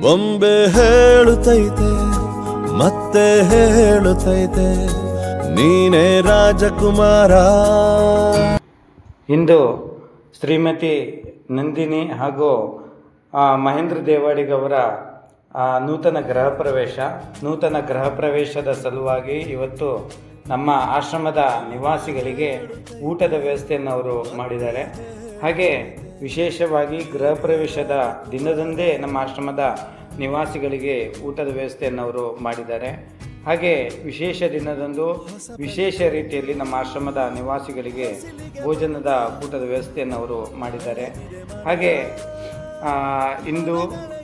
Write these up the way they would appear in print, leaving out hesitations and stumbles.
ಬೊಂಬೆ ಹೇಳುತ್ತೈತೆ ಮತ್ತೆ ಹೇಳುತ್ತೈತೆ ನೀನೇ ರಾಜಕುಮಾರ. ಇಂದು ಶ್ರೀಮತಿ ನಂದಿನಿ ಹಾಗೂ ಮಹೇಂದ್ರ ದೇವಾಡಿಗವರ ನೂತನ ಗೃಹ ಪ್ರವೇಶದ ಸಲುವಾಗಿ ಇವತ್ತು ನಮ್ಮ ಆಶ್ರಮದ ನಿವಾಸಿಗಳಿಗೆ ಊಟದ ವ್ಯವಸ್ಥೆಯನ್ನು ಅವರು ಮಾಡಿದ್ದಾರೆ. ಹಾಗೆ ವಿಶೇಷವಾಗಿ ಗೃಹ ಪ್ರವೇಶದ ದಿನದಂದೇ ನಮ್ಮ ಆಶ್ರಮದ ನಿವಾಸಿಗಳಿಗೆ ಊಟದ ವ್ಯವಸ್ಥೆಯನ್ನು ಅವರು ಮಾಡಿದ್ದಾರೆ. ಹಾಗೆ ವಿಶೇಷ ದಿನದಂದು ವಿಶೇಷ ರೀತಿಯಲ್ಲಿ ನಮ್ಮ ಆಶ್ರಮದ ನಿವಾಸಿಗಳಿಗೆ ಭೋಜನದ ಊಟದ ವ್ಯವಸ್ಥೆಯನ್ನು ಅವರು ಮಾಡಿದ್ದಾರೆ. ಹಾಗೆ ಇಂದು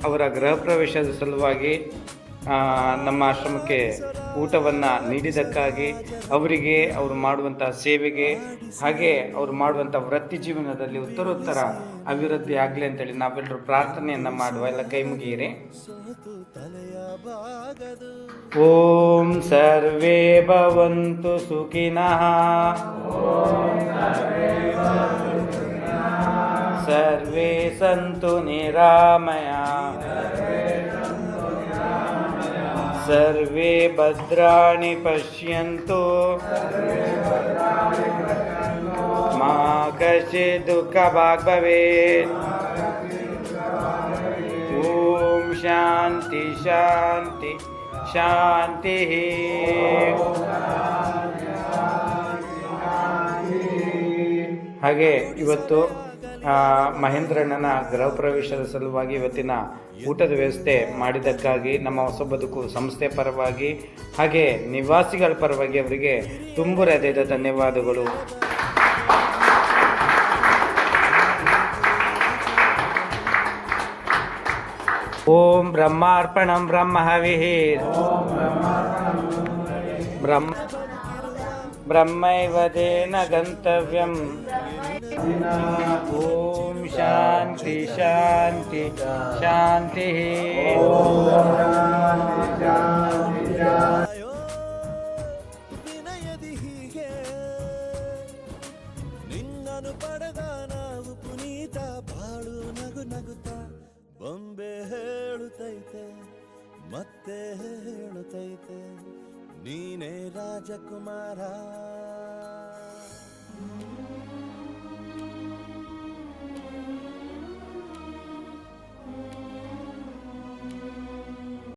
ಅವರ ಗೃಹ ಪ್ರವೇಶದ ಸಲುವಾಗಿ ನಮ್ಮ ಆಶ್ರಮಕ್ಕೆ ಊಟವನ್ನು ನೀಡಿದ್ದಕ್ಕಾಗಿ ಅವರಿಗೆ ಅವರು ಮಾಡುವಂಥ ಸೇವೆಗೆ ಹಾಗೆ ಅವರು ಮಾಡುವಂಥ ವೃತ್ತಿ ಜೀವನದಲ್ಲಿ ಉತ್ತರೋತ್ತರ ಅಭಿವೃದ್ಧಿ ಆಗಲಿ ಅಂತೇಳಿ ನಾವೆಲ್ಲರೂ ಪ್ರಾರ್ಥನೆಯನ್ನು ಮಾಡುವ. ಎಲ್ಲ ಕೈ ಮುಗಿಯಿರಿ. ಓಂ ಸರ್ವೇ ಭವಂತು ಸುಖಿನಃ, ಸರ್ವೇ ಸಂತು ನಿರಾಮಯಾಃ, ಸರ್ವೇ ಭದ್ರಾಣಿ ಪಶ್ಯಂತು ಮಾ ಕಶ್ಚಿತ್ ದುಃಖಭಾಗ್ ಭವೇತ್. ಓಂ ಶಾಂತಿ ಶಾಂತಿ ಶಾಂತಿ. ಹಾಗೆ ಇವತ್ತು ಮಹೇಂದ್ರಣ್ಣನ ಗೃಹ ಪ್ರವೇಶದ ಸಲುವಾಗಿ ಇವತ್ತಿನ ಊಟದ ವ್ಯವಸ್ಥೆ ಮಾಡಿದ್ದಕ್ಕಾಗಿ ನಮ್ಮ ಹೊಸ ಬದುಕು ಸಂಸ್ಥೆ ಪರವಾಗಿ ಹಾಗೆ ನಿವಾಸಿಗಳ ಪರವಾಗಿ ಅವರಿಗೆ ತುಂಬು ಹೃದಯದ ಧನ್ಯವಾದಗಳು. ಓಂ ಬ್ರಹ್ಮಾರ್ಪಣಂ ಬ್ರಹ್ಮ ಹವಿಃ ಬ್ರಹ್ಮೈವ ತೇನ ಗಂತವ್ಯಂ. ಓಂ ಶಾಂತಿ ಶಾಂತಿ ಶಾಂತಿ. ವಿನಯದಿ ಹೀಗೆ ನಿನ್ನನು ಪಡೆದ ನಾವು ಪುನೀತ, ಬಾಳು ನಗು ನಗುತ್ತ ಬೊಂಬೆ ಹೇಳುತ್ತೈತೆ ಮತ್ತೆ ಹೇಳುತ್ತೈತೆ ನೀನೇ ರಾಜಕುಮಾರ.